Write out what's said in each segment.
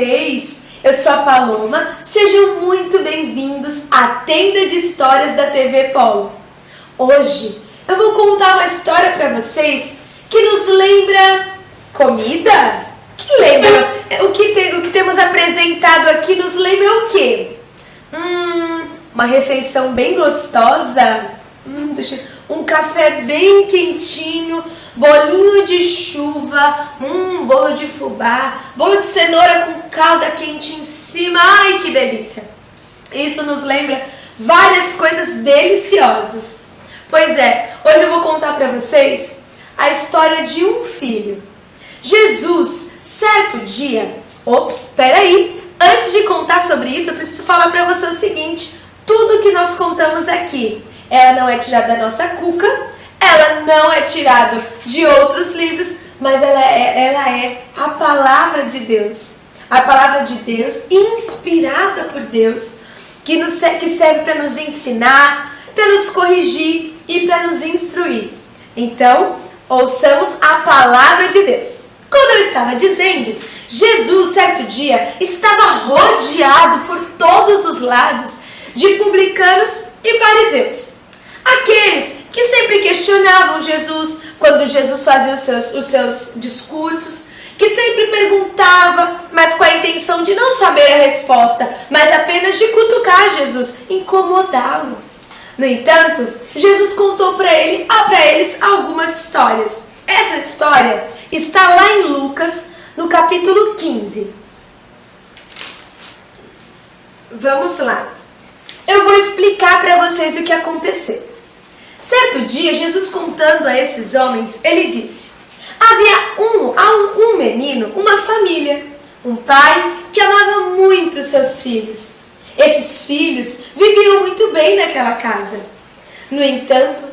vocês? Eu sou a Paloma, sejam muito bem-vindos à Tenda de Histórias da TV Polo. Hoje eu vou contar uma história para vocês que nos lembra comida? Que lembra? O que temos apresentado aqui nos lembra o quê? Uma refeição bem gostosa, um café bem quentinho, bolinho de chuva, bolo de fubá, bolo de cenoura com calda quente em cima. Ai, que delícia! Isso nos lembra várias coisas deliciosas. Pois é, hoje eu vou contar para vocês a história de um filho. Jesus, certo dia... espera aí! Antes de contar sobre isso, eu preciso falar para você o seguinte: tudo que nós contamos aqui, ela não é tirada da nossa cuca, ela não é tirada de outros livros, mas ela é a palavra de Deus. A palavra de Deus, inspirada por Deus, que serve para nos ensinar, para nos corrigir e para nos instruir. Então, ouçamos a palavra de Deus. Como eu estava dizendo, Jesus, certo dia, estava rodeado por todos os lados de publicanos e fariseus. Aqueles que sempre questionavam Jesus quando Jesus fazia os seus discursos, que sempre perguntava, mas com a intenção de não saber a resposta, mas apenas de cutucar Jesus, incomodá-lo. No entanto, Jesus contou para eles algumas histórias. Essa história está lá em Lucas, no capítulo 15. Vamos lá. Eu vou explicar para vocês o que aconteceu. Certo dia, Jesus contando a esses homens, ele disse: havia um menino, uma família, um pai que amava muito seus filhos. Esses filhos viviam muito bem naquela casa. No entanto,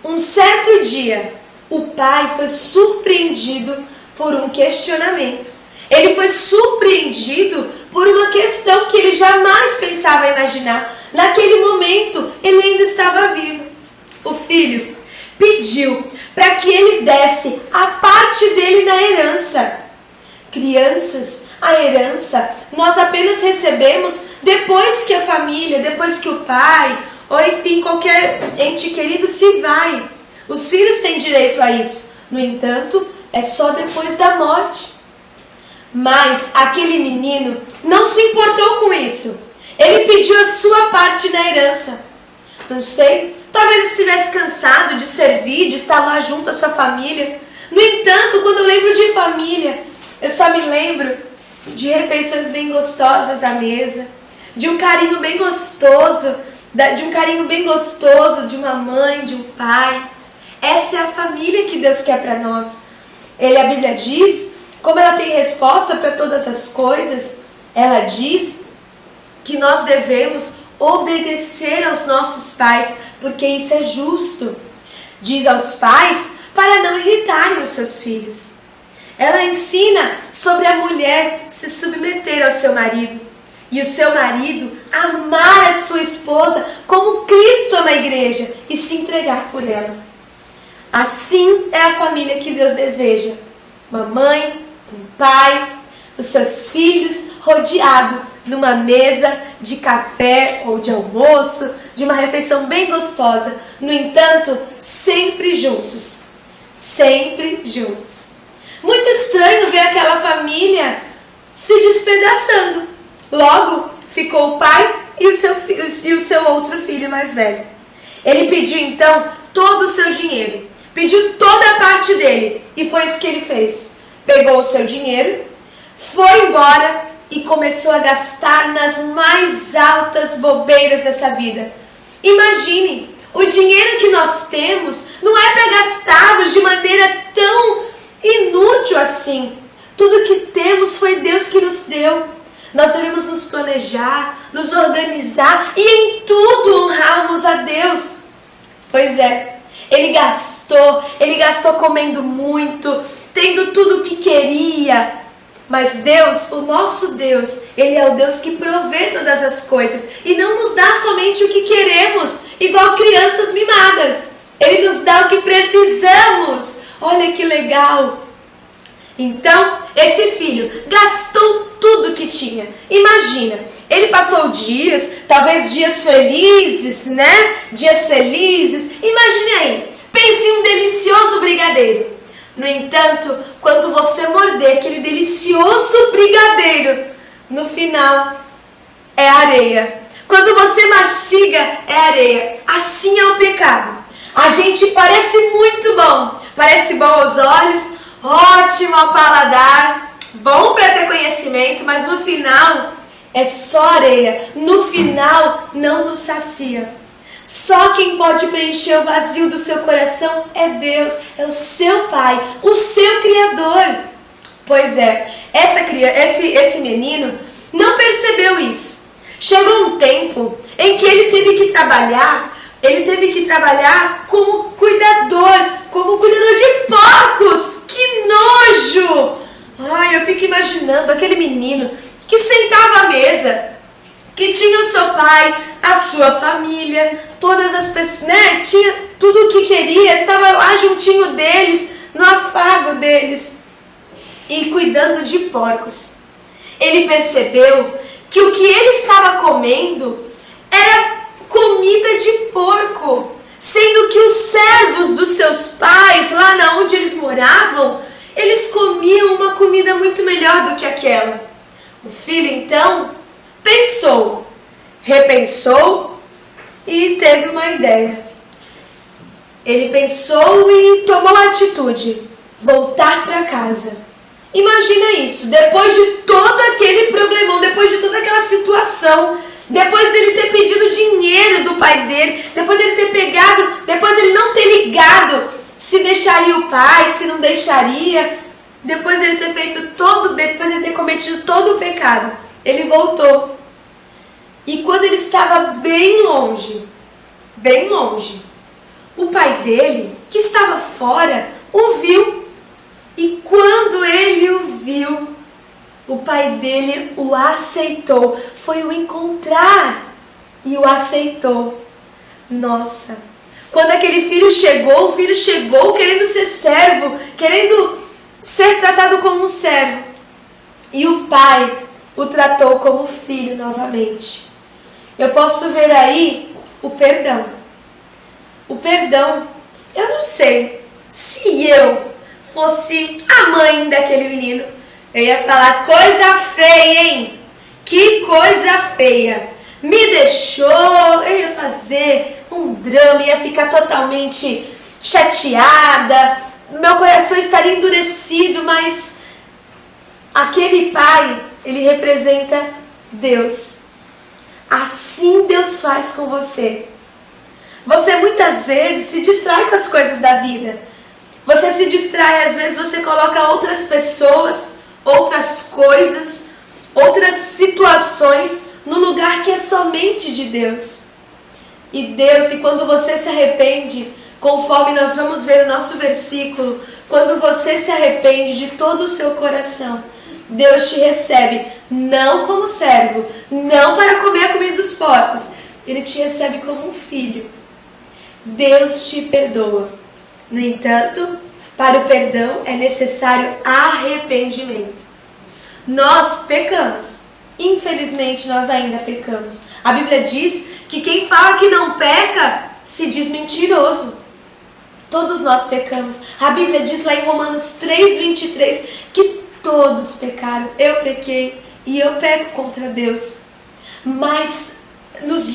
um certo dia, o pai foi surpreendido por um questionamento. Ele foi surpreendido por uma questão que ele jamais pensava imaginar. Naquele momento, ele ainda estava vivo. O filho pediu para que ele desse a parte dele na herança. Crianças, a herança nós apenas recebemos depois que a família, depois que o pai, ou enfim, qualquer ente querido se vai. Os filhos têm direito a isso. No entanto, é só depois da morte. Mas aquele menino não se importou com isso. Ele pediu a sua parte na herança. Não sei, talvez estivesse cansado de servir, de estar lá junto à sua família. No entanto, quando eu lembro de família, eu só me lembro de refeições bem gostosas à mesa, de um carinho bem gostoso, de uma mãe, de um pai. Essa é a família que Deus quer para nós. A Bíblia diz, como ela tem resposta para todas as coisas, ela diz que nós devemos obedecer aos nossos pais, porque isso é justo. Diz aos pais para não irritarem os seus filhos. Ela ensina sobre a mulher se submeter ao seu marido e o seu marido amar a sua esposa como Cristo ama a igreja e se entregar por ela. Assim é a família que Deus deseja. Uma mãe, um pai, os seus filhos rodeado numa mesa de café ou de almoço, de uma refeição bem gostosa. No entanto, sempre juntos. Sempre juntos. Muito estranho ver aquela família se despedaçando. Logo, ficou o pai e o seu outro filho mais velho. Ele pediu então todo o seu dinheiro. Pediu toda a parte dele. E foi isso que ele fez. Pegou o seu dinheiro, foi embora e começou a gastar nas mais altas bobeiras dessa vida. Imagine, o dinheiro que nós temos não é para gastarmos de maneira tão inútil assim. Tudo que temos foi Deus que nos deu. Nós devemos nos planejar, nos organizar e em tudo honrarmos a Deus. Pois é, ele gastou comendo muito, tendo tudo o que queria. Mas Deus, o nosso Deus, Ele é o Deus que provê todas as coisas e não nos dá somente o que queremos, igual crianças mimadas. Ele nos dá o que precisamos. Olha que legal! Então, esse filho gastou tudo que tinha. Imagina, ele passou dias, talvez dias felizes, né? Dias felizes. Imagine aí, pense em um delicioso brigadeiro. No entanto, quando você morder aquele delicioso brigadeiro, no final é areia. Quando você mastiga, é areia. Assim é o pecado. A gente parece muito bom. Parece bom aos olhos, ótimo ao paladar, bom para ter conhecimento, mas no final é só areia. No final não nos sacia. Só quem pode preencher o vazio do seu coração é Deus, é o seu Pai, o seu Criador. Pois é, esse menino não percebeu isso. Chegou um tempo em que ele teve que trabalhar como cuidador de porcos. Que nojo! Ai, eu fico imaginando aquele menino que sentava à mesa, que tinha o seu pai, a sua família, todas as pessoas, né? Tinha tudo o que queria, estava lá juntinho deles, no afago deles, e cuidando de porcos. Ele percebeu que o que ele estava comendo era comida de porco, sendo que os servos dos seus pais, lá na onde eles moravam, eles comiam uma comida muito melhor do que aquela. O filho então repensou e teve uma ideia. Ele pensou e tomou a atitude: voltar para casa. Imagina isso, depois de todo aquele problemão, depois de toda aquela situação, depois dele ter pedido dinheiro do pai dele, depois dele ter pegado, depois dele não ter ligado se deixaria o pai, se não deixaria, depois dele ter depois dele ter cometido todo o pecado, ele voltou. E quando ele estava bem longe, o pai dele, que estava fora, o viu. E quando ele o viu, o pai dele o aceitou. Foi o encontrar e o aceitou. Nossa, quando aquele filho chegou, querendo ser servo, querendo ser tratado como um servo. E o pai o tratou como filho novamente. Eu posso ver aí o perdão. O perdão, eu não sei, se eu fosse a mãe daquele menino, eu ia falar: coisa feia, hein? Que coisa feia. Me deixou, eu ia fazer um drama, ia ficar totalmente chateada, meu coração estaria endurecido, mas aquele pai, ele representa Deus. Assim Deus faz com você. Você muitas vezes se distrai com as coisas da vida. Você se distrai, às vezes você coloca outras pessoas, outras coisas, outras situações no lugar que é somente de Deus. E quando você se arrepende, conforme nós vamos ver no nosso versículo, quando você se arrepende de todo o seu coração, Deus te recebe não como servo, não para comer a comida dos porcos, Ele te recebe como um filho. Deus te perdoa. No entanto, para o perdão é necessário arrependimento. Nós pecamos. Infelizmente, nós ainda pecamos. A Bíblia diz que quem fala que não peca se diz mentiroso. Todos nós pecamos. A Bíblia diz lá em Romanos 3:23 que todos pecaram. Eu pequei e eu peco contra Deus. Mas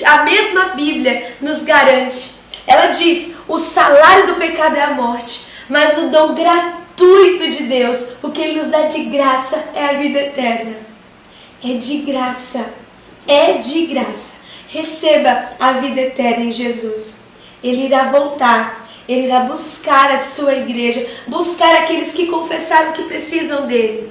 a mesma Bíblia nos garante. Ela diz: o salário do pecado é a morte, mas o dom gratuito de Deus, o que Ele nos dá de graça, é a vida eterna. É de graça. É de graça. Receba a vida eterna em Jesus. Ele irá voltar. Ele irá buscar a sua igreja, buscar aqueles que confessaram que precisam dele.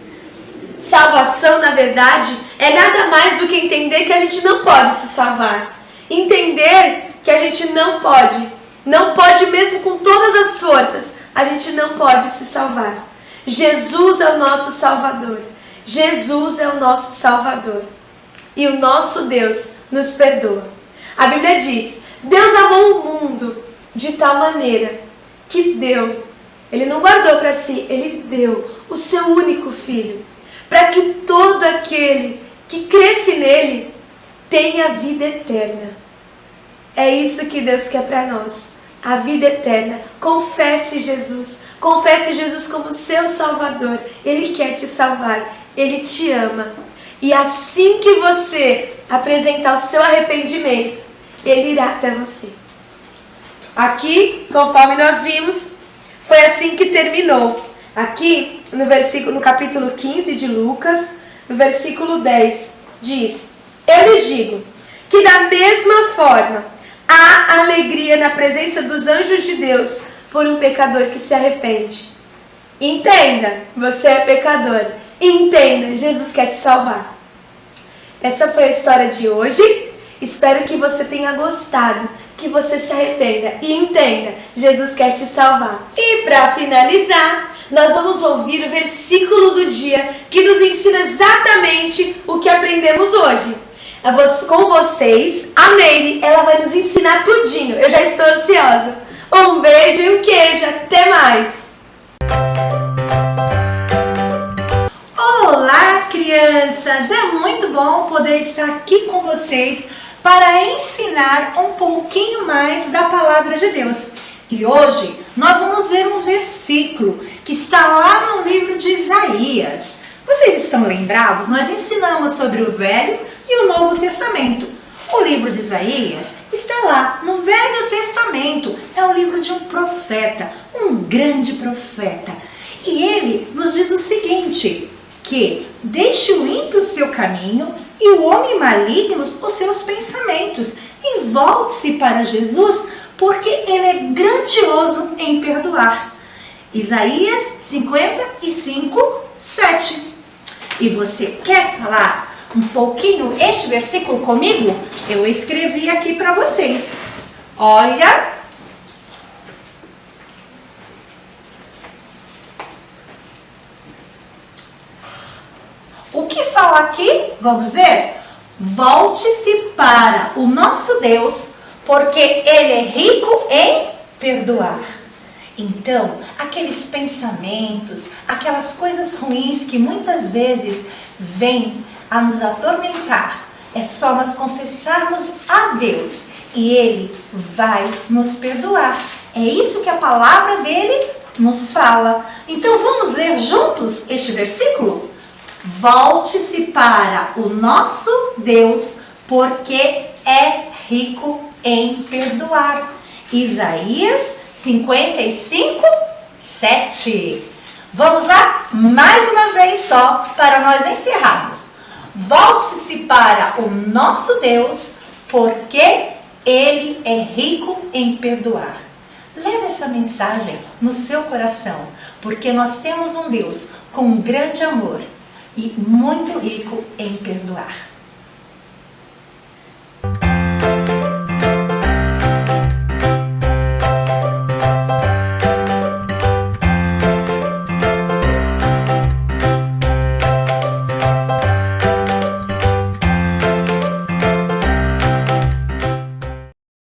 Salvação, na verdade, é nada mais do que entender que a gente não pode se salvar. Entender que a gente não pode mesmo com todas as forças, a gente não pode se salvar. Jesus é o nosso Salvador. Jesus é o nosso Salvador. E o nosso Deus nos perdoa. A Bíblia diz: Deus amou o mundo de tal maneira que deu. Ele não guardou para si, Ele deu o seu único filho, para que todo aquele que cresce nele tenha vida eterna. É isso que Deus quer para nós, a vida eterna. Confesse Jesus como seu Salvador. Ele quer te salvar, Ele te ama. E assim que você apresentar o seu arrependimento, Ele irá até você. Aqui, conforme nós vimos, foi assim que terminou. Aqui, no capítulo 15 de Lucas, no versículo 10, diz: eu lhes digo que da mesma forma há alegria na presença dos anjos de Deus por um pecador que se arrepende. Entenda, você é pecador. Entenda, Jesus quer te salvar. Essa foi a história de hoje. Espero que você tenha gostado, que você se arrependa e entenda, Jesus quer te salvar. E para finalizar, nós vamos ouvir o versículo do dia que nos ensina exatamente o que aprendemos hoje. Com vocês, a Meire, ela vai nos ensinar tudinho. Eu já estou ansiosa. Um beijo e um queijo. Até mais! Olá, crianças! É muito bom poder estar aqui com vocês para ensinar um pouquinho mais da palavra de Deus. E hoje nós vamos ver um versículo que está lá no livro de Isaías. Vocês estão lembrados? Nós ensinamos sobre o Velho e o Novo Testamento. O livro de Isaías está lá no Velho Testamento. É o livro de um profeta, um grande profeta. E ele nos diz o seguinte, que deixe o ímpio o seu caminho e o homem maligno os seus pensamentos. E volte-se para Jesus, porque ele é grandioso em perdoar. Isaías 55, 7. E você quer falar um pouquinho este versículo comigo? Eu escrevi aqui para vocês. Olha. O que fala aqui? Vamos ver? Volte-se para o nosso Deus, porque Ele é rico em perdoar. Então, aqueles pensamentos, aquelas coisas ruins que muitas vezes vêm a nos atormentar, é só nós confessarmos a Deus e Ele vai nos perdoar. É isso que a palavra dele nos fala. Então, vamos ler juntos este versículo? Volte-se para o nosso Deus, porque é rico em perdoar. Isaías 55, 7. Vamos lá? Mais uma vez só, para nós encerrarmos. Volte-se para o nosso Deus, porque Ele é rico em perdoar. Leve essa mensagem no seu coração, porque nós temos um Deus com um grande amor e muito rico em perdoar.